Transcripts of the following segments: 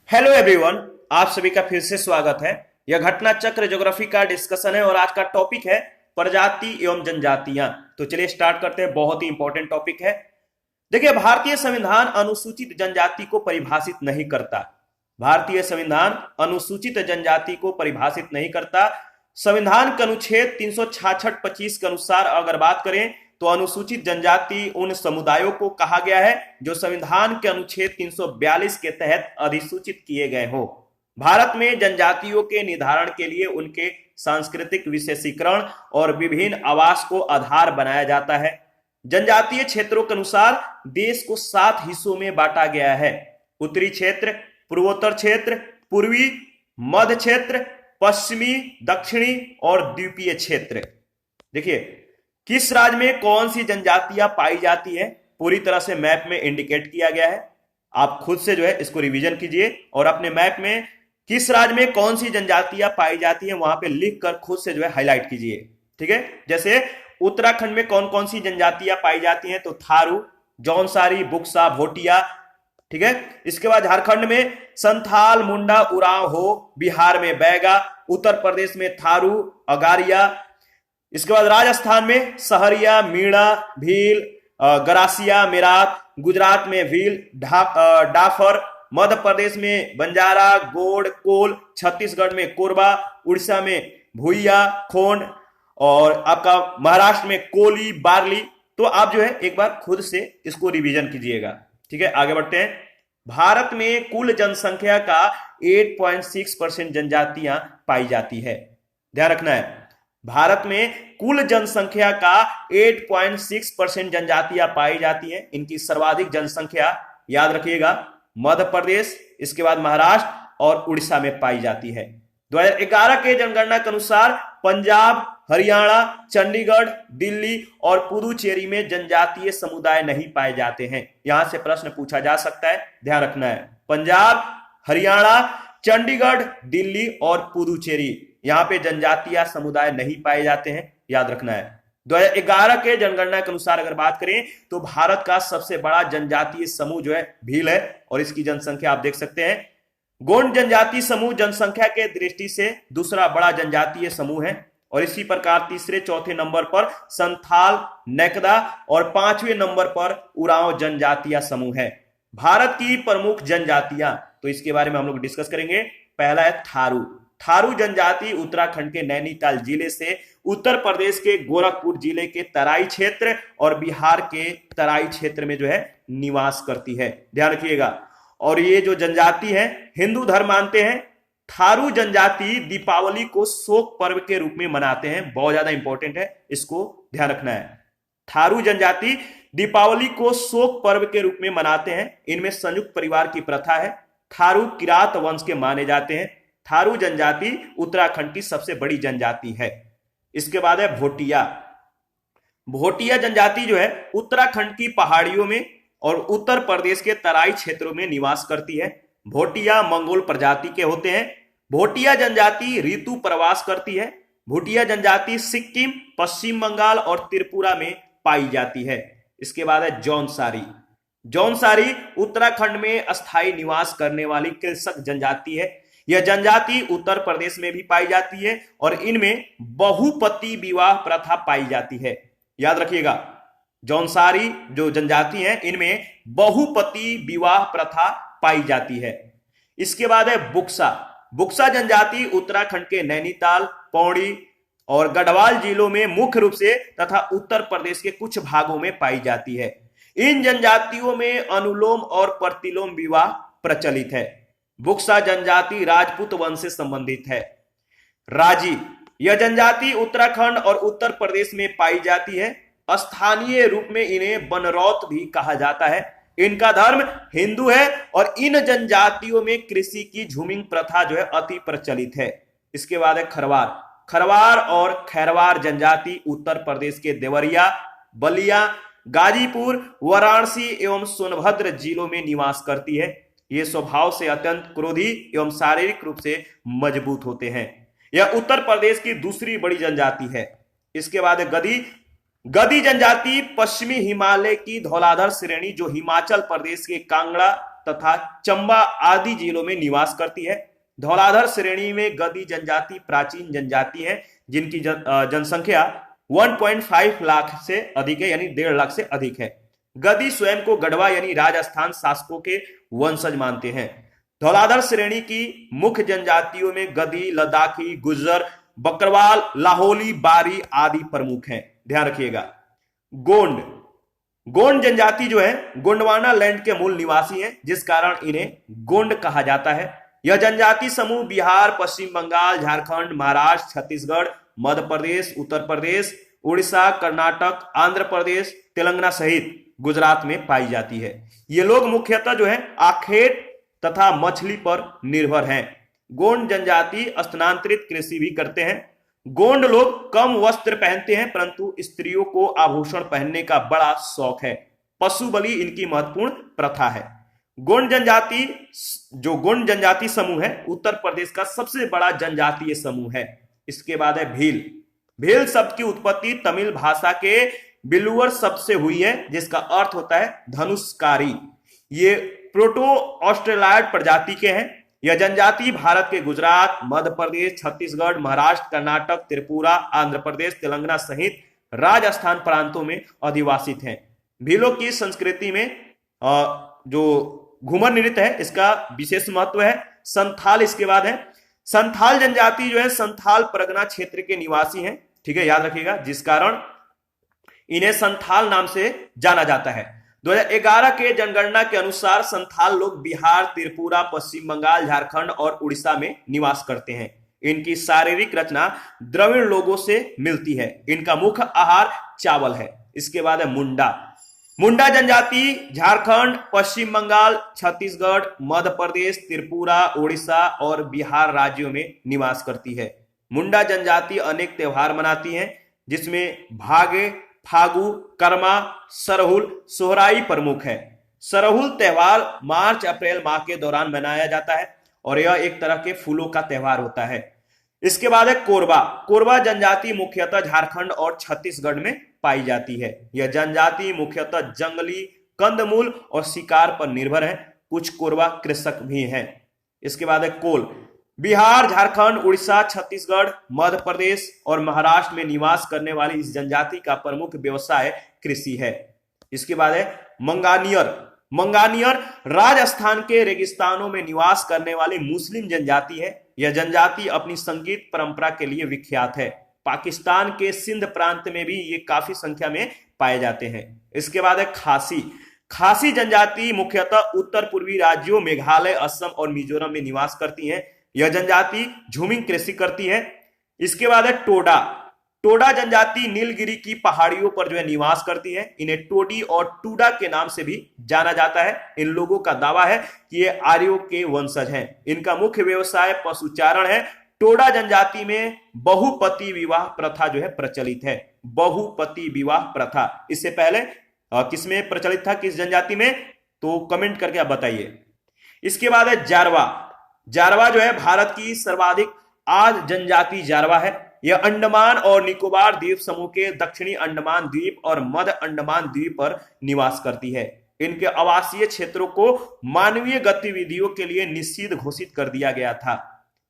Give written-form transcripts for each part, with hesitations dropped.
Hello everyone, आप सभी का फिर से स्वागत है। यह घटना चक्र ज्योग्राफी का डिस्कशन है और आज का टॉपिक है प्रजाति एवं जनजातियां। तो चलिए स्टार्ट करते हैं। बहुत ही इंपॉर्टेंट टॉपिक है। देखिए, भारतीय संविधान अनुसूचित जनजाति को परिभाषित नहीं करता। भारतीय संविधान अनुसूचित जनजाति को परिभाषित नहीं करता। संविधान के अनुच्छेद 366-25 के अनुसार अगर बात करें तो अनुसूचित जनजाति उन समुदायों को कहा गया है जो संविधान के अनुच्छेद 342 के तहत अधिसूचित किए गए हो। भारत में जनजातियों के निर्धारण के लिए उनके सांस्कृतिक विशेषीकरण और विभिन्न आवास को आधार बनाया जाता है। जनजातीय क्षेत्रों के अनुसार देश को 7 हिस्सों में बांटा गया है। उत्तरी क्षेत्र, पूर्वोत्तर क्षेत्र, पूर्वी, मध्य क्षेत्र, पश्चिमी, दक्षिणी और द्वीपीय क्षेत्र। देखिए, किस राज्य में कौन सी जनजातियां पाई जाती है पूरी तरह से मैप में इंडिकेट किया गया है। आप खुद से जो है इसको रिवीजन कीजिए और अपने मैप में किस राज्य में कौन सी जनजातियां पाई जाती है वहां पे लिख कर खुद से जो है हाईलाइट कीजिए। ठीक है, जैसे उत्तराखंड में कौन कौन सी जनजातियां पाई जाती हैं तो थारू, जौनसारी, बुक्सा, भोटिया। ठीक है, इसके बाद झारखंड में संथाल, मुंडा, उरांव हो, बिहार में बैगा, उत्तर प्रदेश में थारू, अगारिया। इसके बाद राजस्थान में सहरिया, मीणा, भील, गरासिया, मेरात, गुजरात में भील, डाफर, मध्य प्रदेश में बंजारा, गोड़, कोल, छत्तीसगढ़ में कोरबा, उड़ीसा में भूइया, खोंड और आपका महाराष्ट्र में कोली, बारली। तो आप जो है एक बार खुद से इसको रिवीजन कीजिएगा। ठीक है, आगे बढ़ते हैं। भारत में कुल जनसंख्या का 8.6% जनजातियां पाई जाती है। ध्यान रखना है, भारत में कुल जनसंख्या का 8.6% जनजातियां पाई जाती हैं। इनकी सर्वाधिक जनसंख्या याद रखिएगा मध्य प्रदेश, इसके बाद महाराष्ट्र और उड़ीसा में पाई जाती है। 2011 के जनगणना के अनुसार पंजाब, हरियाणा, चंडीगढ़, दिल्ली और पुदुचेरी में जनजातीय समुदाय नहीं पाए जाते हैं। यहां से प्रश्न पूछा जा सकता है, ध्यान रखना है। पंजाब, हरियाणा, चंडीगढ़, दिल्ली और पुदुचेरी, यहां पे जनजातीय समुदाय नहीं पाए जाते हैं, याद रखना है। 2011 के जनगणना के अनुसार अगर बात करें तो भारत का सबसे बड़ा जनजातीय समूह जो है भील है और इसकी जनसंख्या आप देख सकते हैं। गोंड जनजातीय समूह जनसंख्या के दृष्टि से दूसरा बड़ा जनजातीय समूह है और इसी प्रकार तीसरे चौथे नंबर पर संथाल, नेकदा और 5वें नंबर पर उरांव जनजातीय समूह है। भारत की प्रमुख जनजातियां, तो इसके बारे में हम लोग डिस्कस करेंगे। पहला है थारू। थारू जनजाति उत्तराखंड के नैनीताल जिले से उत्तर प्रदेश के गोरखपुर जिले के तराई क्षेत्र और बिहार के तराई क्षेत्र में जो है निवास करती है। ध्यान रखिएगा। और ये जो जनजाति है हिंदू धर्म मानते हैं। थारू जनजाति दीपावली को शोक पर्व के रूप में मनाते हैं। बहुत ज्यादा इंपॉर्टेंट है, इसको ध्यान रखना है। थारू जनजाति दीपावली को शोक पर्व के रूप में मनाते हैं। इनमें संयुक्त परिवार की प्रथा है। थारू किरात वंश के माने जाते हैं। थारू जनजाति उत्तराखंड की सबसे बड़ी जनजाति है। इसके बाद है भोटिया। भोटिया जनजाति जो है उत्तराखंड की पहाड़ियों में और उत्तर प्रदेश के तराई क्षेत्रों में निवास करती है। भोटिया मंगोल प्रजाति के होते हैं। भोटिया जनजाति ऋतु प्रवास करती है। भोटिया जनजाति सिक्किम, पश्चिम बंगाल और त्रिपुरा में पाई जाती है। इसके बाद है जौनसारी। जौनसारी उत्तराखंड में अस्थायी निवास करने वाली कृषक जनजाति है। यह जनजाति उत्तर प्रदेश में भी पाई जाती है और इनमें बहुपति विवाह प्रथा पाई जाती है। याद रखिएगा, जौनसारी जो जनजाति है इनमें बहुपति विवाह प्रथा पाई जाती है। इसके बाद है बुक्सा। बुक्सा जनजाति उत्तराखंड के नैनीताल, पौड़ी और गढ़वाल जिलों में मुख्य रूप से तथा उत्तर प्रदेश के कुछ भागों में पाई जाती है। इन जनजातियों में अनुलोम और प्रतिलोम विवाह प्रचलित है। बुक्सा जनजाति राजपूत वंश से संबंधित है। राजी, यह जनजाति उत्तराखंड और उत्तर प्रदेश में पाई जाती है। स्थानीय रूप में इन्हें बनरौत भी कहा जाता है। इनका धर्म हिंदू है और इन जनजातियों में कृषि की झूमिंग प्रथा जो है अति प्रचलित है। इसके बाद है खरवार। खरवार और खैरवार जनजाति उत्तर प्रदेश के देवरिया, बलिया, गाजीपुर, वाराणसी एवं सोनभद्र जिलों में निवास करती है। ये स्वभाव से अत्यंत क्रोधी एवं शारीरिक रूप से मजबूत होते हैं। यह उत्तर प्रदेश की दूसरी बड़ी जनजाति है। इसके बाद गदी। गदी जनजाति पश्चिमी हिमालय की धौलाधर श्रेणी जो हिमाचल प्रदेश के कांगड़ा, तथा चंबा आदि जिलों में निवास करती है। धौलाधर श्रेणी में गदी जनजाति प्राचीन जनजाति है, जिनकी जनसंख्या 1.5 लाख से अधिक है, यानी 1.5 लाख से अधिक है। गदी स्वयं को गढ़वा यानी राजस्थान शासकों के वंशज मानते हैं। धौलाधर श्रेणी की मुख्य जनजातियों में गदी, लद्दाखी, गुज्जर, बकरवाल, लाहौली, बारी आदि प्रमुख हैं। ध्यान रखिएगा। गोंड, गोंड जनजाति जो है गोंडवाना लैंड के मूल निवासी हैं, जिस कारण इन्हें गोंड कहा जाता है। यह जनजाति समूह बिहार, पश्चिम बंगाल, झारखंड, महाराष्ट्र, छत्तीसगढ़, मध्य प्रदेश, उत्तर प्रदेश, उड़ीसा, कर्नाटक, आंध्र प्रदेश, तेलंगाना सहित गुजरात में पाई जाती है। ये लोग मुख्यतः जो है आखेट तथा मछली पर निर्भर हैं। गोंड जनजाति स्थानांतरित कृषि भी करते हैं। गोंड लोग कम वस्त्र पहनते हैं, परंतु स्त्रियों को आभूषण पहनने का बड़ा शौक है। पशु बलि इनकी महत्वपूर्ण प्रथा है। गोंड जनजाति समूह है उत्तर प्रदेश का सबसे बड़ा जनजातीय समूह है। इसके बाद है भील। भील शब्द की उत्पत्ति तमिल भाषा के बिलुअर शब्द से हुई है, जिसका अर्थ होता है धनुषकारी। ये प्रोटो ऑस्ट्रेलॉयड प्रजाति के हैं। यह जनजाति भारत के गुजरात, मध्य प्रदेश, छत्तीसगढ़, महाराष्ट्र, कर्नाटक, त्रिपुरा, आंध्र प्रदेश, तेलंगाना सहित राजस्थान प्रांतों में अधिवासित हैं। भीलों की संस्कृति में जो घूमर नृत्य है इसका विशेष महत्व है। संथाल इसके बाद है। संथाल जनजाति जो है संथाल परगना क्षेत्र के निवासी हैं, ठीक है, याद रखिएगा, जिस कारण इन्हें संथाल नाम से जाना जाता है। 2011 के जनगणना के अनुसार संथाल लोग बिहार, त्रिपुरा, पश्चिम बंगाल, झारखंड और उड़ीसा में निवास करते हैं। इनकी शारीरिक रचना द्रविड़ लोगों से मिलती है। इनका मुख्य आहार चावल है। इसके बाद है मुंडा। मुंडा जनजाति झारखंड, पश्चिम बंगाल, छत्तीसगढ़, मध्य प्रदेश, त्रिपुरा, उड़ीसा और बिहार राज्यों में निवास करती है। मुंडा जनजाति अनेक त्योहार मनाती है, जिसमें भागे, फागु, कर्मा, सरहुल, सोहराई प्रमुख है। सरहुल त्योहार मार्च अप्रैल माह के दौरान मनाया जाता है और यह एक तरह के फूलों का त्योहार होता है। इसके बाद है कोरबा। कोरबा जनजाति मुख्यतः झारखंड और छत्तीसगढ़ में पाई जाती है। यह जनजाति मुख्यतः जंगली कंदमूल और शिकार पर निर्भर है। कुछ कोरबा कृषक भी हैं। इसके बाद है कोल। बिहार, झारखंड, उड़ीसा, छत्तीसगढ़, मध्य प्रदेश और महाराष्ट्र में निवास करने वाली इस जनजाति का प्रमुख व्यवसाय कृषि है। इसके बाद है मंगानियर। मंगानियर राजस्थान के रेगिस्तानों में निवास करने वाली मुस्लिम जनजाति है। यह जनजाति अपनी संगीत परंपरा के लिए विख्यात है। पाकिस्तान के सिंध प्रांत में भी ये काफी संख्या में पाए जाते हैं। इसके बाद है खासी। खासी जनजाति मुख्यतः उत्तर पूर्वी राज्यों मेघालय, असम और मिजोरम में निवास करती है। यह जनजाति झूमिंग कृषि करती है। इसके बाद है टोडा। टोडा जनजाति नीलगिरी की पहाड़ियों पर जो है निवास करती है। इन्हें टोडी और टूडा के नाम से भी जाना जाता है। इन लोगों का दावा है कि ये आर्यों के वंशज हैं। इनका मुख्य व्यवसाय पशुचारण है। टोडा जनजाति में बहुपति विवाह प्रथा जो है प्रचलित है। बहुपति विवाह प्रथा इससे पहले किसमें प्रचलित था, किस जनजाति में, तो कमेंट करके आप बताइए। इसके बाद है जारवा। जारवा जो है भारत की सर्वाधिक आद जनजाति जारवा है। यह अंडमान और निकोबार द्वीप समूह के दक्षिणी अंडमान द्वीप और मध्य अंडमान द्वीप पर निवास करती है। इनके आवासीय क्षेत्रों को मानवीय गतिविधियों के लिए निषिद्ध घोषित कर दिया गया था।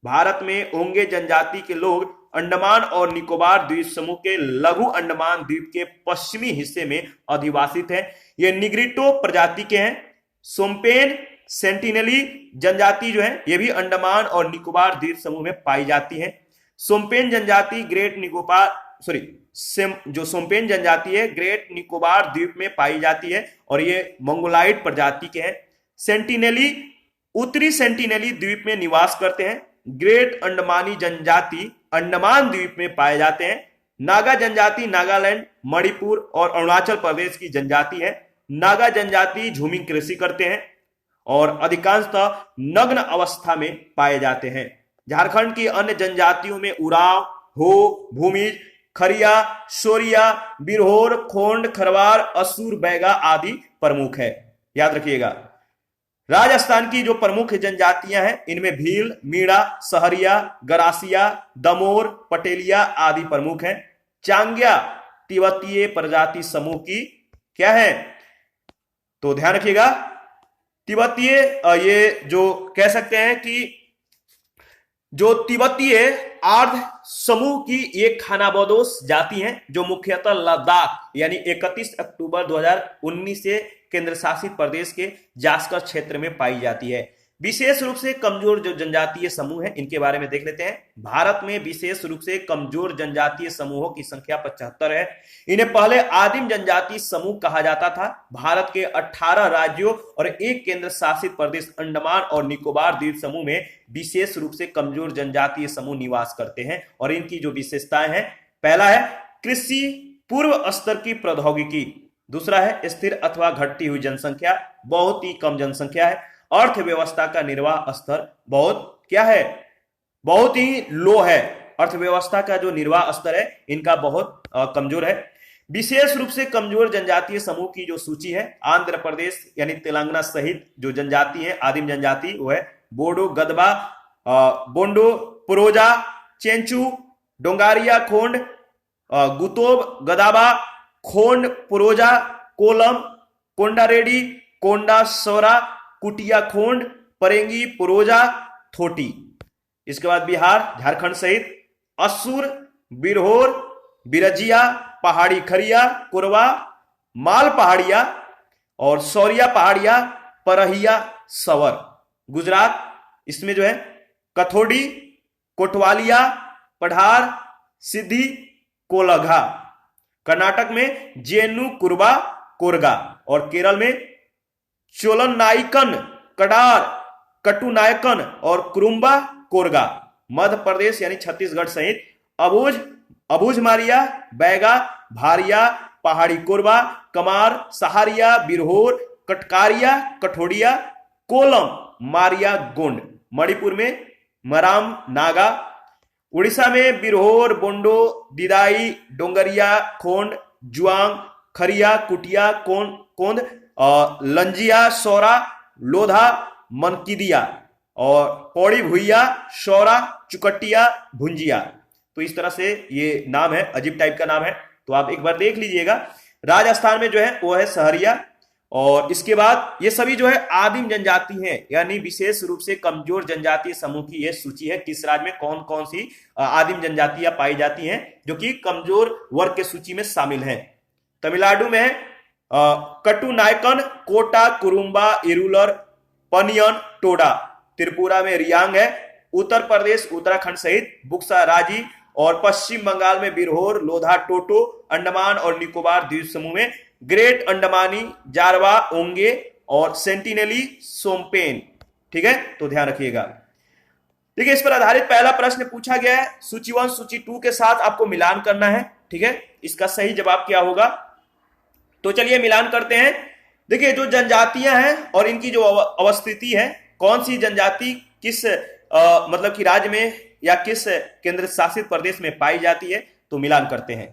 भारत में ओंगे जनजाति के लोग अंडमान और निकोबार द्वीप समूह के लघु अंडमान द्वीप के पश्चिमी हिस्से में अधिवासित हैं। ये निग्रिटो प्रजाति के हैं। सोम्पेन सेंटिनेली जनजाति जो है ये भी अंडमान और निकोबार द्वीप समूह में पाई जाती है। सोम्पेन जनजाति ग्रेट निकोबार जो सोम्पेन जनजाति है ग्रेट निकोबार द्वीप में पाई जाती है और ये मंगोलाइड प्रजाति के हैं। सेंटिनेली उत्तरी सेंटिनेली द्वीप में निवास करते हैं। ग्रेट अंडमानी जनजाति अंडमान द्वीप में पाए जाते हैं। नागा जनजाति नागालैंड, मणिपुर और अरुणाचल प्रदेश की जनजाति है। नागा जनजाति झूमिंग कृषि करते हैं और अधिकांशतः नग्न अवस्था में पाए जाते हैं। झारखंड की अन्य जनजातियों में उरांव, हो, भूमिज, खरिया, शोरिया, बिरहोर, खोंड, खरवार, असुर, बैगा आदि प्रमुख है। याद रखिएगा। राजस्थान की जो प्रमुख जनजातियां हैं इनमें भील, मीणा, सहरिया, गरासिया, दमोर, पटेलिया आदि प्रमुख हैं। चांग्या तिब्बतीय प्रजाति समूह की क्या है, तो ध्यान रखिएगा, तिब्बतीय ये जो कह सकते हैं कि जो तिब्बतीय आर्ध समूह की एक खानाबदोश जाति हैं जो मुख्यतः लद्दाख यानी 31 अक्टूबर 2019 से केंद्र शासित प्रदेश के जास्कर क्षेत्र में पाई जाती है। विशेष रूप से कमजोर जो जनजातीय समूह है इनके बारे में देख लेते हैं। भारत में विशेष रूप से कमजोर जनजातीय समूहों की संख्या 75 है। इन्हें पहले आदिम जनजातीय समूह कहा जाता था। भारत के 18 राज्यों और एक केंद्र शासित प्रदेश अंडमान और निकोबार द्वीप समूह में विशेष रूप से कमजोर जनजातीय समूह निवास करते हैं और इनकी जो विशेषताएं हैं, पहला है कृषि पूर्व स्तर की प्रौद्योगिकी, दूसरा है स्थिर अथवा घटती हुई जनसंख्या, बहुत ही कम जनसंख्या है, अर्थव्यवस्था का निर्वाह स्तर बहुत क्या है, बहुत ही लो है। अर्थव्यवस्था का जो निर्वाह स्तर है इनका बहुत कमजोर है। विशेष रूप से कमजोर जनजातीय समूह की जो सूची है, आंध्र प्रदेश यानी तेलंगाना सहित जो जनजाति है आदिम जनजाति वो है बोडो गदबा, बोंडो पुरोजा, चेंचू, डोंगारिया खोंड, गुतोब गदाबा, खोंड पुरोजा, कोलम, कोंडारेडी, कोंडा सोरा, कुटिया खोंड, परेंगी पुरोजा, थोटी। इसके बाद बिहार झारखंड सहित असुर, बिरहोर, बिरजिया, पहाड़ी खरिया, कोरवा, माल पहाड़िया और सौरिया पहाड़िया, परहिया, सवर। गुजरात इसमें जो है कथोड़ी, कोटवालिया, पढ़ार, सिद्धि, कोलघा। कर्नाटक में जेनु कुरबा, कोरगा और केरल में चोलन नाइकन, कडार, कटुनायकन और कुरुम्बा, कोरगा। मध्य प्रदेश यानी छत्तीसगढ़ सहित अबूझ, अबूझमारिया, बैगा, भारिया, पहाड़ी कोरबा, कमार, सहारिया, बिरहोर, कटकारिया, कठोड़िया, कोलम, मारिया, गोंड। मणिपुर में मराम नागा। उड़ीसा में बिरहोर, बोंडो, दिदाई, डोंगरिया खोंड, जुआंग, खरिया, कुटिया, कोंद, लंजिया, सौरा, लोधा, मनकिदिया और पौड़ी भुइया, शौरा, चुकटिया, भुंजिया। तो इस तरह से ये नाम है, अजीब टाइप का नाम है, तो आप एक बार देख लीजिएगा। राजस्थान में जो है वो है सहरिया। और इसके बाद ये सभी जो है आदिम जनजाति हैं, यानी विशेष रूप से कमजोर जनजातीय समूह की यह सूची है किस राज्य में कौन कौन सी आदिम जनजातियां पाई जाती हैं जो कि कमजोर वर्ग के सूची में शामिल हैं। तमिलनाडु में कटुनायकन, कोटा, कुरुम्बा, इरुलर, पनियन, टोडा। त्रिपुरा में रियांग है। उत्तर प्रदेश, उत्तराखंड सहित बुक्सा, राजी और पश्चिम बंगाल में बिरहोर, लोधा, टोटो। अंडमान और निकोबार द्वीप समूह में ग्रेट अंडमानी, जारवा, ओंगे और सेंटिनेली, सोमपेन। ठीक है, तो ध्यान रखिएगा। देखिए, इस पर आधारित पहला प्रश्न पूछा गया है। सूची 1 सूची 2 के साथ आपको मिलान करना है। ठीक है, इसका सही जवाब क्या होगा, तो चलिए मिलान करते हैं। देखिए, जो जनजातियां हैं और इनकी जो अवस्थिति है, कौन सी जनजाति किस मतलब कि राज्य में या किस केंद्र शासित प्रदेश में पाई जाती है, तो मिलान करते हैं।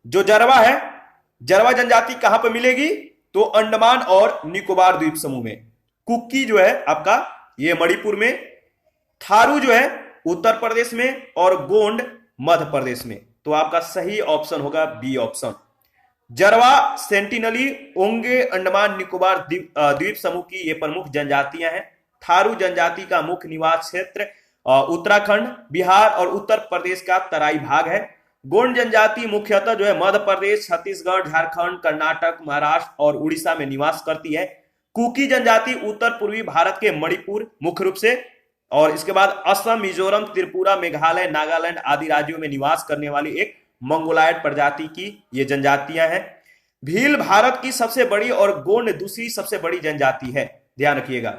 जो जरवा है, जरवा जनजाति कहां पर मिलेगी, तो अंडमान और निकोबार द्वीप समूह में। कुक्की जो है आपका ये मणिपुर में, थारू जो है उत्तर प्रदेश में और गोंड मध्य प्रदेश में। तो आपका सही ऑप्शन होगा बी ऑप्शन। जरवा, सेंटिनली, ओंगे, अंडमान निकोबार द्वीप समूह की ये प्रमुख जनजातियां हैं। थारू जनजाति का मुख्य निवास क्षेत्र उत्तराखंड, बिहार और उत्तर प्रदेश का तराई भाग है। गोंड जनजाति मुख्यतः जो है मध्य प्रदेश, छत्तीसगढ़, झारखंड, कर्नाटक, महाराष्ट्र और उड़ीसा में निवास करती है। कुकी जनजाति उत्तर पूर्वी भारत के मणिपुर मुख्य रूप से, और इसके बाद असम, मिजोरम, त्रिपुरा, मेघालय, नागालैंड आदि राज्यों में निवास करने वाली एक मंगोलायड प्रजाति की ये जनजातियां हैं। भील भारत की सबसे बड़ी और गोंड दूसरी सबसे बड़ी जनजाति है, ध्यान रखिएगा।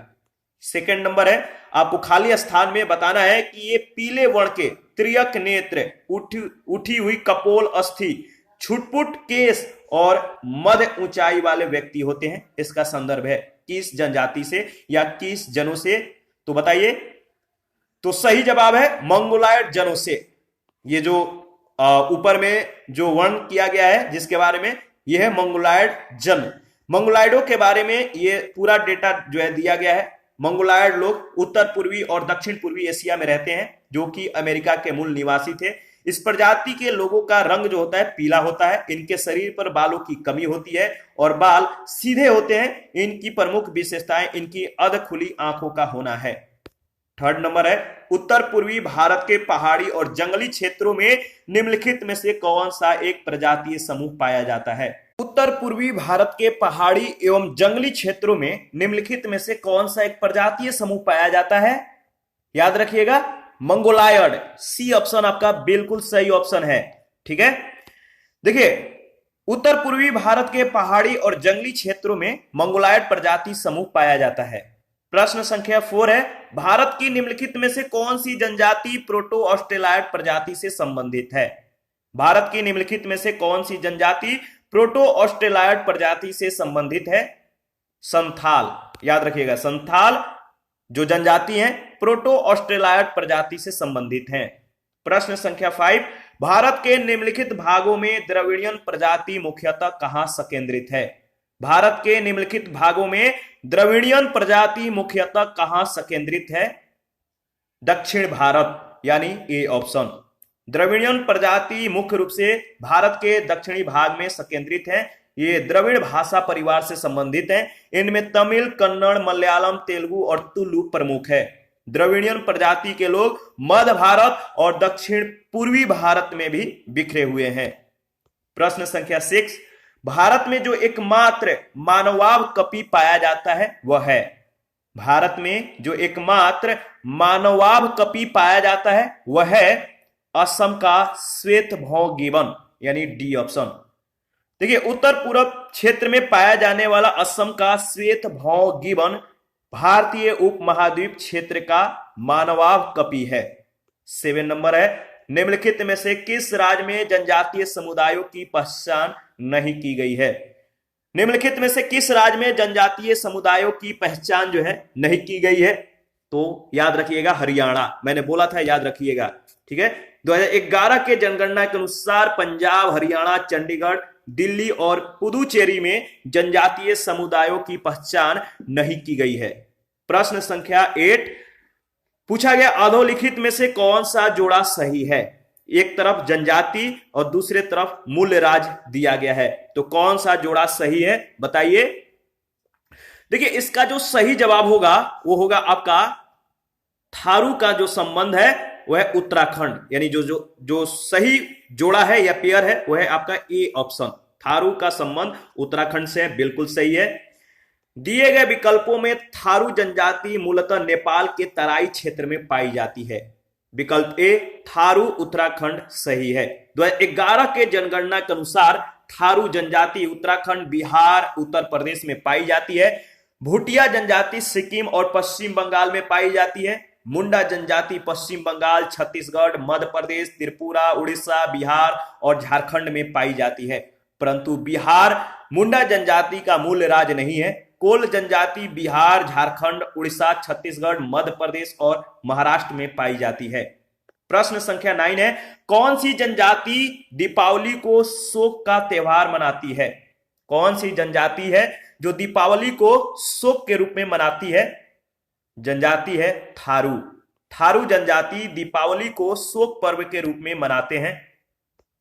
सेकंड नंबर है, आपको खाली स्थान में बताना है कि ये पीले वर्ण के त्रियक नेत्र, उठी हुई कपोल अस्थि, छुटपुट केस और मध्य ऊंचाई वाले व्यक्ति होते हैं। इसका संदर्भ है किस जनजाति से या किस जनों से, तो बताइए। तो सही जवाब है मंगोलायड जनों से। ये जो ऊपर में जो वर्ण किया गया है जिसके बारे में, यह है मंगोलायड जन। मंगोलायडों के बारे में ये पूरा डेटा जो है दिया गया है। मंगोलायड लोग उत्तर पूर्वी और दक्षिण पूर्वी एशिया में रहते हैं, जो कि अमेरिका के मूल निवासी थे। इस प्रजाति के लोगों का रंग जो होता है पीला होता है। इनके शरीर पर बालों की कमी होती है और बाल सीधे होते हैं। इनकी प्रमुख विशेषताएं इनकी अध खुली आंखों का होना है। थर्ड नंबर है, उत्तर पूर्वी भारत के पहाड़ी और जंगली क्षेत्रों में निम्नलिखित में से कौन सा एक प्रजातीय समूह पाया जाता है? उत्तर पूर्वी भारत के पहाड़ी एवं जंगली क्षेत्रों में निम्नलिखित में से कौन सा एक प्रजातीय समूह पाया जाता है? याद रखिएगा, मंगोलायड। सी ऑप्शन आपका बिल्कुल सही ऑप्शन है। ठीक है, देखिए उत्तर पूर्वी भारत के पहाड़ी और जंगली क्षेत्रों में मंगोलायड प्रजाति समूह पाया जाता है। प्रश्न संख्या 4 है, भारत की निम्नलिखित में से कौन सी जनजाति प्रोटो ऑस्ट्रेलायड प्रजाति से संबंधित है? भारत की निम्नलिखित में से कौन सी जनजाति प्रोटो ऑस्ट्रेलायड प्रजाति से संबंधित है? संथाल। याद रखिएगा, संथाल जो जनजाति है प्रोटो ऑस्ट्रेलायड प्रजाति से संबंधित हैं। प्रश्न संख्या 5, भारत के निम्नलिखित भागों में द्रविड़ियन प्रजाति मुख्यतः कहां संकेंद्रित है? भारत के निम्नलिखित भागों में द्रविड़ियन प्रजाति मुख्यतः कहां संकेंद्रित है? दक्षिण भारत, यानी ए ऑप्शन। द्रविड़ियन प्रजाति मुख्य रूप से भारत के दक्षिणी भाग में संकेंद्रित है। ये द्रविड़ भाषा परिवार से संबंधित हैं। इनमें तमिल, कन्नड़, मलयालम, तेलुगु और तुलु प्रमुख है। द्रविड़ियन प्रजाति के लोग मध्य भारत और दक्षिण पूर्वी भारत में भी बिखरे हुए हैं। प्रश्न संख्या 6, भारत में जो एकमात्र मानवाव कपि पाया जाता है वह है? भारत में जो एकमात्र मानवाव कपि पाया जाता है वह है असम का श्वेत भौं गिबन, यानी डी ऑप्शन। देखिए, उत्तर पूर्व क्षेत्र में पाया जाने वाला असम का श्वेत भौं गिबन भारतीय उपमहाद्वीप क्षेत्र का मानवाव कपि है। 7 नंबर है, निम्नलिखित में से किस राज्य में जनजातीय समुदायों की पहचान नहीं की गई है? निम्नलिखित में से किस राज्य में जनजातीय समुदायों की पहचान जो है नहीं की गई है? तो याद रखिएगा, हरियाणा। मैंने बोला था, याद रखिएगा। ठीक है, 2011 के जनगणना के अनुसार पंजाब, हरियाणा, चंडीगढ़, दिल्ली और पुदुचेरी में जनजातीय समुदायों की पहचान नहीं की गई है। प्रश्न संख्या 8 पूछा गया, अधोलिखित में से कौन सा जोड़ा सही है? एक तरफ जनजाति और दूसरे तरफ मूल्यराज दिया गया है, तो कौन सा जोड़ा सही है बताइए। देखिए, इसका जो सही जवाब होगा वो होगा आपका थारू का जो संबंध है वह उत्तराखंड, यानी जो सही जोड़ा है या पेयर है वह है आपका ए ऑप्शन। थारू का संबंध उत्तराखंड से है, बिल्कुल सही है। दिए गए विकल्पों में थारू जनजाति मूलतः नेपाल के तराई क्षेत्र में पाई जाती है। विकल्प ए थारू उत्तराखंड सही है। 2011 के जनगणना के अनुसार थारू जनजाति उत्तराखंड, बिहार, उत्तर प्रदेश में पाई जाती है। भूटिया जनजाति सिक्किम और पश्चिम बंगाल में पाई जाती है। मुंडा जनजाति पश्चिम बंगाल, छत्तीसगढ़, मध्य प्रदेश, त्रिपुरा, उड़ीसा, बिहार और झारखंड में पाई जाती है। परंतु बिहार मुंडा जनजाति का मूल राज्य नहीं है। कोल जनजाति बिहार, झारखंड, उड़ीसा, छत्तीसगढ़, मध्य प्रदेश और महाराष्ट्र में पाई जाती है। प्रश्न संख्या 9 है, कौन सी जनजाति दीपावली को शोक का त्योहार मनाती है? कौन सी जनजाति है जो दीपावली को शोक के रूप में मनाती है? जनजाति है थारू। थारू जनजाति दीपावली को शोक पर्व के रूप में मनाते हैं।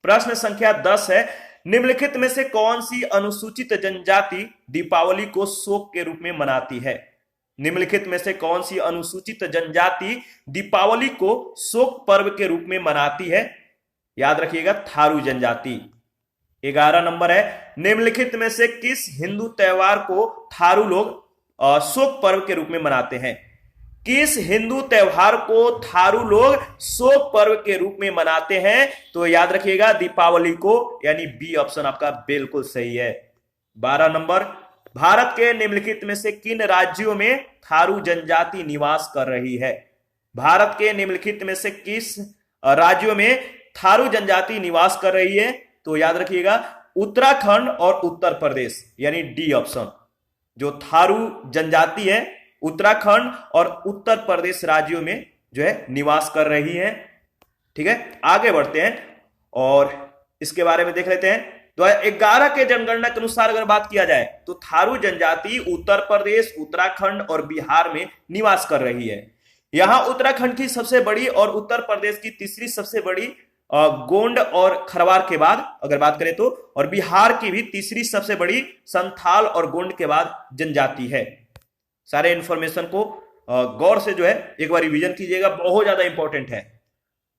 प्रश्न संख्या 10 है, निम्नलिखित में से कौन सी अनुसूचित जनजाति दीपावली को शोक के रूप में मनाती है? निम्नलिखित में से कौन सी अनुसूचित जनजाति दीपावली को शोक पर्व के रूप में मनाती है? याद रखिएगा, थारू जनजाति। 11 नंबर है, निम्नलिखित में से किस हिंदू त्योहार को थारू लोग शोक पर्व के रूप में मनाते हैं? किस हिंदू त्योहार को थारू लोग शोक पर्व के रूप में मनाते हैं? तो याद रखिएगा, दीपावली को, यानी बी ऑप्शन आपका बिल्कुल सही है। 12 नंबर, भारत के निम्नलिखित में से किन राज्यों में थारू जनजाति निवास कर रही है? भारत के निम्नलिखित में से किस राज्यों में थारू जनजाति निवास कर रही है? तो याद रखिएगा, उत्तराखंड और उत्तर प्रदेश, यानी डी ऑप्शन। जो थारू जनजाति है उत्तराखंड और उत्तर प्रदेश राज्यों में जो है निवास कर रही है। ठीक है, आगे बढ़ते हैं और इसके बारे में देख लेते हैं। 2011 के जनगणना के अनुसार अगर बात किया जाए तो थारू जनजाति उत्तर प्रदेश, उत्तराखंड और बिहार में निवास कर रही है। यहां उत्तराखंड की सबसे बड़ी और उत्तर प्रदेश की तीसरी सबसे बड़ी गोंड और खरवार के बाद अगर बात करें तो, और बिहार की भी तीसरी सबसे बड़ी संथाल और गोंड के बाद जनजाति है। सारे इंफॉर्मेशन को गौर से जो है एक बार रिवीजन कीजिएगा, बहुत ज्यादा इंपॉर्टेंट है।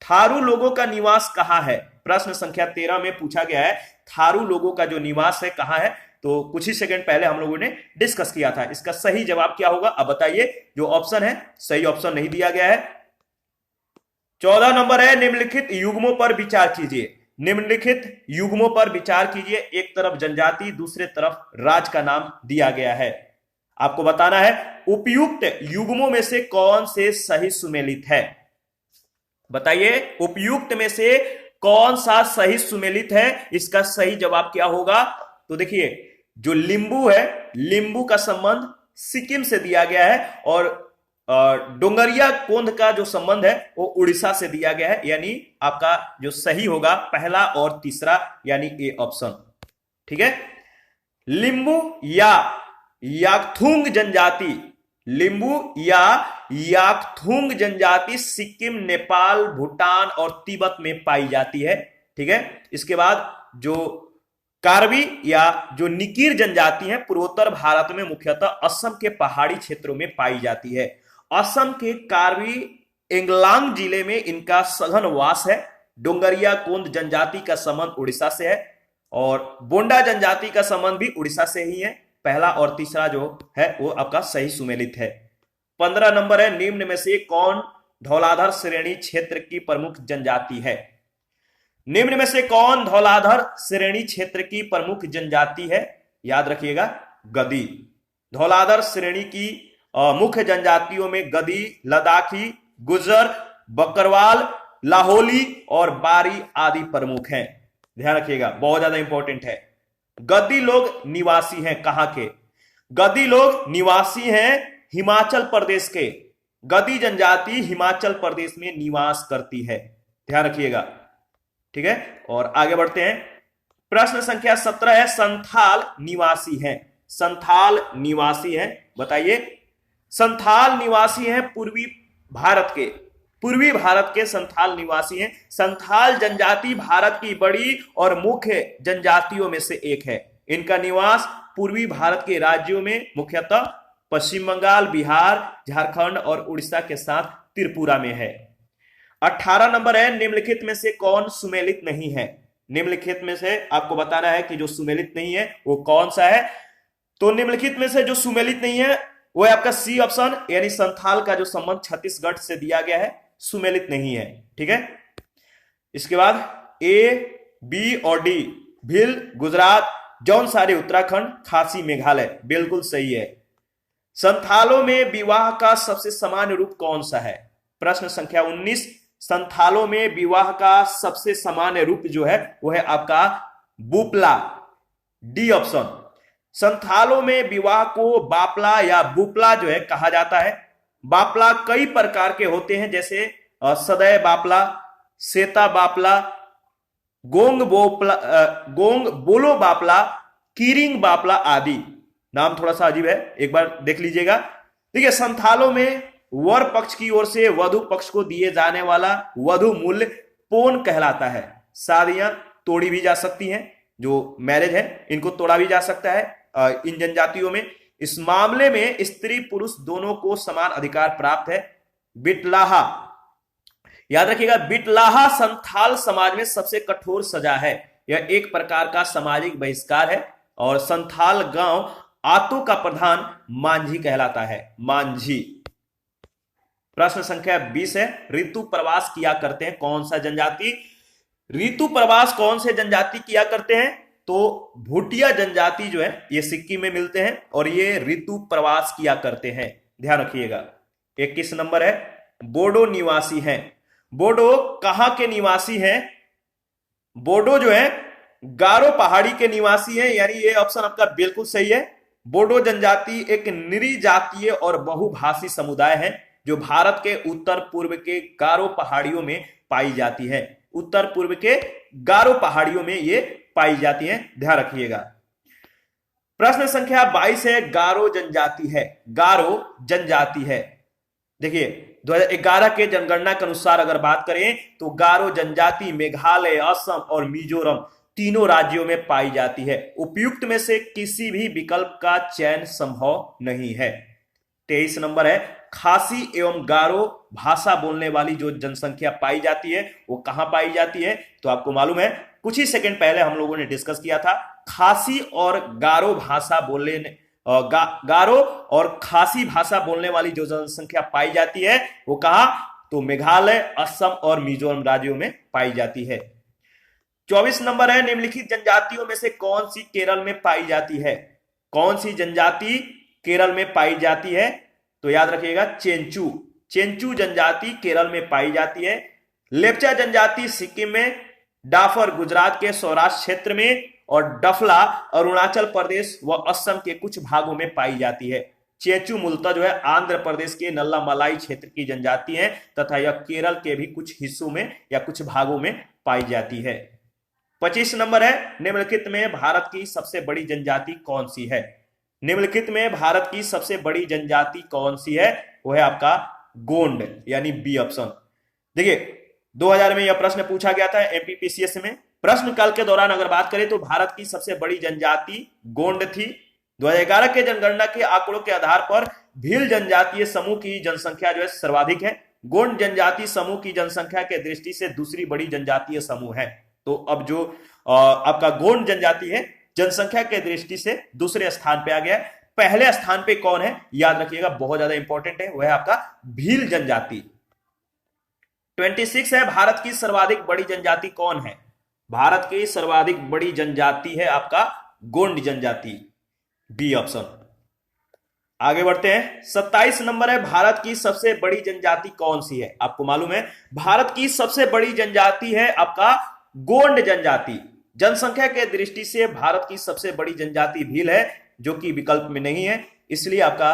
थारू लोगों का निवास कहां है? प्रश्न संख्या 13 में पूछा गया है थारू लोगों का जो निवास है कहां है। तो कुछ ही सेकंड पहले हम लोगों ने डिस्कस किया था। इसका सही जवाब क्या होगा अब बताइए। जो ऑप्शन है सही ऑप्शन नहीं दिया गया है। 14 नंबर है निम्नलिखित युग्मों पर विचार कीजिए। निम्नलिखित युग्मों पर विचार कीजिए। एक तरफ जनजाति, दूसरे तरफ राज्य का नाम दिया गया है। आपको बताना है उपयुक्त युग्मों में से कौन से सही सुमेलित है। बताइए उपयुक्त में से कौन सा सही सुमेलित है। इसका सही जवाब क्या होगा? तो देखिए जो लिंबू है, लिंबू का संबंध सिक्किम से दिया गया है और डोंगरिया कोंद का जो संबंध है वो उड़ीसा से दिया गया है। यानी आपका जो सही होगा पहला और तीसरा, यानी ए ऑप्शन। ठीक है। लिंबू या याकथुंग जनजाति, लिंबू या याकथुंग जनजाति सिक्किम, नेपाल, भूटान और तिब्बत में पाई जाती है। ठीक है। इसके बाद जो कार्बी या जो निकीर जनजाति है पूर्वोत्तर भारत में मुख्यतः असम के पहाड़ी क्षेत्रों में पाई जाती है। असम के कार्बी एंगलांग जिले में इनका सघन वास है। डोंगरिया कोंद जनजाति का संबंध उड़ीसा से है और बोंडा जनजाति का संबंध भी उड़ीसा से ही है। पहला और तीसरा जो है वो आपका सही सुमेलित है। 15 नंबर है निम्न में से कौन धौलाधर श्रेणी क्षेत्र की प्रमुख जनजाति है? निम्न में से कौन धौलाधर श्रेणी क्षेत्र की प्रमुख जनजाति है? याद रखिएगा गदी। धौलाधर श्रेणी की मुख्य जनजातियों में गदी, लद्दाखी, गुर्जर, बकरवाल, लाहौली और बारी आदि प्रमुख हैं। ध्यान रखिएगा, बहुत ज्यादा इंपॉर्टेंट है। गद्दी लोग निवासी हैं कहां के? गद्दी लोग निवासी हैं हिमाचल प्रदेश के। गद्दी जनजाति हिमाचल प्रदेश में निवास करती है। ध्यान रखिएगा। ठीक है। और आगे बढ़ते हैं। प्रश्न संख्या 17 है संथाल निवासी हैं। संथाल निवासी हैं, बताइए। संथाल निवासी हैं पूर्वी भारत के, पूर्वी भारत के संथाल निवासी हैं। संथाल जनजाति भारत की बड़ी और मुख्य जनजातियों में से एक है। इनका निवास पूर्वी भारत के राज्यों में मुख्यतः पश्चिम बंगाल, बिहार, झारखंड और उड़ीसा के साथ त्रिपुरा में है। 18 नंबर है निम्नलिखित में से कौन सुमेलित नहीं है? निम्नलिखित में से आपको बताना है कि जो सुमेलित नहीं है वो कौन सा है। तो निम्नलिखित में से जो सुमेलित नहीं है वो है आपका सी ऑप्शन, यानी संथाल का जो संबंध छत्तीसगढ़ से दिया गया है, सुमेलित नहीं है। ठीक है। इसके बाद ए, बी और डी भिल गुजरात, जौनसारी उत्तराखंड, खासी मेघालय, बिल्कुल सही है। संथालों में विवाह का सबसे सामान्य रूप कौन सा है? प्रश्न संख्या 19। संथालों में विवाह का सबसे सामान्य रूप जो है वो है आपका बुपला, डी ऑप्शन। संथालों में विवाह को बापला या बुपला जो है कहा जाता है। बापला कई प्रकार के होते हैं, जैसे सदै बापला, सेता बापला, गोंग बोलो बापला, कीरिंग बापला आदि। नाम थोड़ा सा अजीब है, एक बार देख लीजिएगा। देखिए संथालों में वर पक्ष की ओर से वधु पक्ष को दिए जाने वाला वधु मूल्य पोन कहलाता है। शादियां तोड़ी भी जा सकती हैं, जो मैरिज है इनको तोड़ा भी जा सकता है इन जनजातियों में। इस मामले में स्त्री पुरुष दोनों को समान अधिकार प्राप्त है। बिटलाहा, याद रखिएगा, बिटलाहा संथाल समाज में सबसे कठोर सजा है। यह एक प्रकार का सामाजिक बहिष्कार है और संथाल गांव आतो का प्रधान मांझी कहलाता है। मांझी। प्रश्न संख्या 20 है ऋतु प्रवास किया करते हैं कौन सा जनजाति? ऋतु प्रवास कौन से जनजाति किया करते हैं? तो भूटिया जनजाति जो है ये सिक्किम में मिलते हैं और ये ऋतु प्रवास किया करते हैं। ध्यान रखिएगा। 21 नंबर है बोडो निवासी हैं। बोडो कहां के निवासी हैं? बोडो जो है गारो पहाड़ी के निवासी हैं, यानी ये ऑप्शन आपका बिल्कुल सही है। बोडो जनजाति एक निरीजातीय और बहुभाषी समुदाय है जो भारत के उत्तर पूर्व के गारो पहाड़ियों में पाई जाती है। उत्तर पूर्व के गारो पहाड़ियों में ये पाई जाती है। ध्यान रखिएगा। प्रश्न संख्या 22 है गारो जनजाति है। गारो जनजाति है। देखिए 2011 के जनगणना के अनुसार अगर बात करें तो गारो जनजाति मेघालय, असम और मिजोरम तीनों राज्यों में पाई जाती है। उपयुक्त में से किसी भी विकल्प का चयन संभव नहीं है। 23 नंबर है, खासी एवं गारो भाषा बोलने वाली जो जनसंख्या पाई जाती है वो कहां पाई जाती है? तो आपको मालूम है, कुछ ही सेकंड पहले हम लोगों ने डिस्कस किया था, खासी और गारो भाषा बोलने गारो और खासी भाषा बोलने वाली जो जनसंख्या पाई जाती है वो कहा? तो मेघालय, असम और मिजोरम राज्यों में पाई जाती है। 24 नंबर है, निम्नलिखित जनजातियों में से कौन सी केरल में पाई जाती है? कौन सी जनजाति केरल में पाई जाती है? तो याद रखिएगा, चेंचू। चेंचू जनजाति केरल में पाई जाती है। लेप्चा जनजाति सिक्किम में, डाफर गुजरात के सौराष्ट्र क्षेत्र में और डफला अरुणाचल प्रदेश व असम के कुछ भागों में पाई जाती है। चेंचू मूलतः जो है आंध्र प्रदेश के नल्ला मलाई क्षेत्र की जनजाति है तथा यह केरल के भी कुछ हिस्सों में या कुछ भागों में पाई जाती है। 25 नंबर है, निम्नलिखित में भारत की सबसे बड़ी जनजाति कौन सी है? निम्नलिखित में भारत की सबसे बड़ी जनजाति कौन सी है? वो है आपका गोंड, यानी बी ऑप्शन। देखिए 2000 में यह प्रश्न पूछा गया था एमपीपीसीएस में। प्रश्नकाल के दौरान अगर बात करें तो भारत की सबसे बड़ी जनजाति गोंड थी। 2011 के जनगणना के आंकड़ों के आधार पर भील जनजातीय समूह की जनसंख्या जो है सर्वाधिक है। गोंड जनजाति समूह की जनसंख्या के दृष्टि से दूसरी बड़ी जनजातीय समूह है। तो अब जो आपका गोंड जनजाति है जनसंख्या के दृष्टि से दूसरे स्थान पे आ गया है। पहले स्थान पे कौन है याद रखिएगा, बहुत ज्यादा इंपॉर्टेंट है, वह है आपका भील जनजाति। 26 है, भारत की सर्वाधिक बड़ी जनजाति कौन है? भारत की सर्वाधिक बड़ी जनजाति है आपका गोंड जनजाति, बी ऑप्शन। आगे बढ़ते हैं, 27 नंबर है, भारत की सबसे बड़ी जनजाति कौन सी है? आपको मालूम है भारत की सबसे बड़ी जनजाति है आपका गोंड जनजाति। जनसंख्या के दृष्टि से भारत की सबसे बड़ी जनजाति भील है, जो कि विकल्प में नहीं है, इसलिए आपका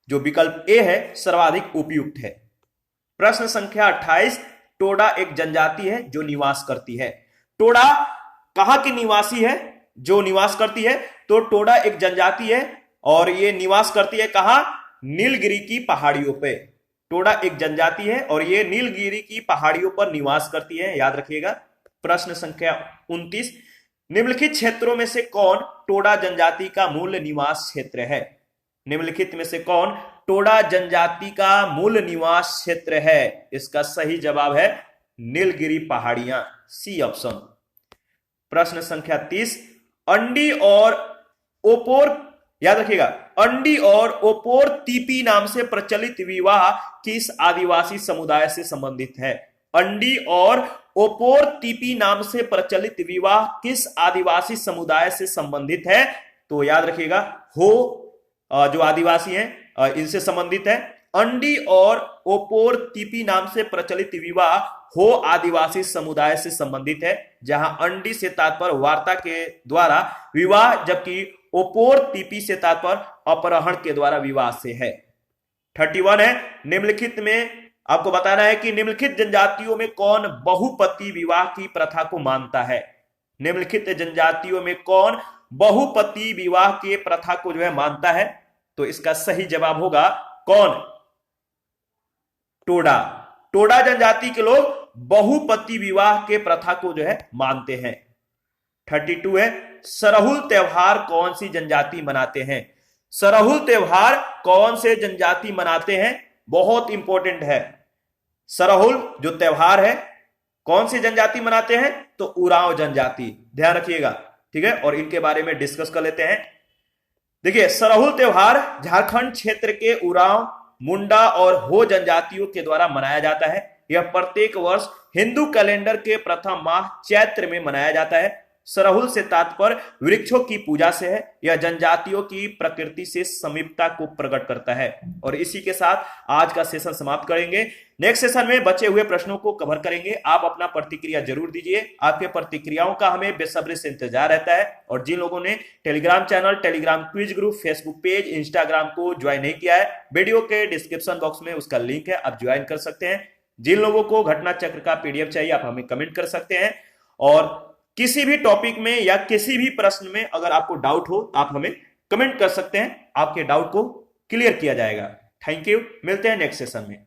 जो विकल्प ए है सर्वाधिक उपयुक्त है। प्रश्न संख्या 28, टोडा एक जनजाति है जो निवास करती है। टोडा कहां की निवासी है जो निवास करती है? तो टोडा एक जनजाति है और ये निवास करती है कहां? नीलगिरी की पहाड़ियों पे। टोडा एक जनजाति है और ये नीलगिरी की पहाड़ियों पर निवास करती है, याद रखिएगा। प्रश्न संख्या 29, निम्नलिखित क्षेत्रों में से कौन टोडा जनजाति का मूल निवास क्षेत्र है? निम्नलिखित में से कौन टोडा जनजाति का मूल निवास क्षेत्र है? इसका सही जवाब है नीलगिरी पहाड़ियां, सी ऑप्शन। प्रश्न संख्या 30, अंडी और ओपोर, याद रखिएगा, अंडी और ओपोर तीपी नाम से प्रचलित विवाह किस आदिवासी समुदाय से संबंधित है? अंडी और ओपोर तीपी नाम से प्रचलित विवाह किस आदिवासी समुदाय से संबंधित है? तो याद रखिएगा हो जो आदिवासी हैं इनसे संबंधित है। अंडी और ओपोर तीपी नाम से प्रचलित विवाह हो आदिवासी समुदाय से संबंधित है, जहां अंडी से तात्पर्य वार्ता के द्वारा विवाह, जबकि ओपोर तीपी से तात्पर्य अपहरण के द्वारा विवाह से है। 31 है, निम्नलिखित में आपको बताना है कि निम्नलिखित जनजातियों में कौन बहुपति विवाह की प्रथा को मानता है? निम्नलिखित जनजातियों में कौन बहुपति विवाह के प्रथा को जो है मानता है? तो इसका सही जवाब होगा कौन? टोडा। टोडा जनजाति के लोग बहुपति विवाह के प्रथा को जो है मानते हैं। 32 है, सरहुल त्योहार कौन सी जनजाति मनाते हैं? सरहुल त्योहार कौन से जनजाति मनाते हैं? बहुत इंपॉर्टेंट है। सरहुल जो त्योहार है कौन सी जनजाति मनाते हैं? तो उरांव जनजाति, ध्यान रखिएगा, ठीक है। और इनके बारे में डिस्कस कर लेते हैं। देखिए, सरहुल त्योहार झारखंड क्षेत्र के उरांव, मुंडा और हो जनजातियों के द्वारा मनाया जाता है। यह प्रत्येक वर्ष हिंदू कैलेंडर के प्रथम माह चैत्र में मनाया जाता है। सरहुल से तात्पर्य वृक्षों की पूजा से है। यह जनजातियों की प्रकृति से समीपता को प्रकट करता है। और इसी के साथ आज का सेशन समाप्त करेंगे। नेक्स्ट सेशन में बचे हुए प्रश्नों को कवर करेंगे। आप अपना प्रतिक्रिया जरूर दीजिए। आपके प्रतिक्रियाओं का हमें बेसब्री से इंतजार रहता है। और जिन लोगों ने Telegram channel, Telegram quiz group, Facebook page, Instagram को ज्वाइन नहीं किया है, वीडियो के डिस्क्रिप्शन बॉक्स में उसका लिंक है, आप ज्वाइन कर सकते हैं। जिन लोगों को घटना चक्र का पीडीएफ चाहिए आप हमें कमेंट कर सकते हैं। और किसी भी टॉपिक में या किसी भी प्रश्न में अगर आपको डाउट हो आप हमें कमेंट कर सकते हैं, आपके डाउट को क्लियर किया जाएगा। थैंक यू, मिलते हैं नेक्स्ट सेशन में।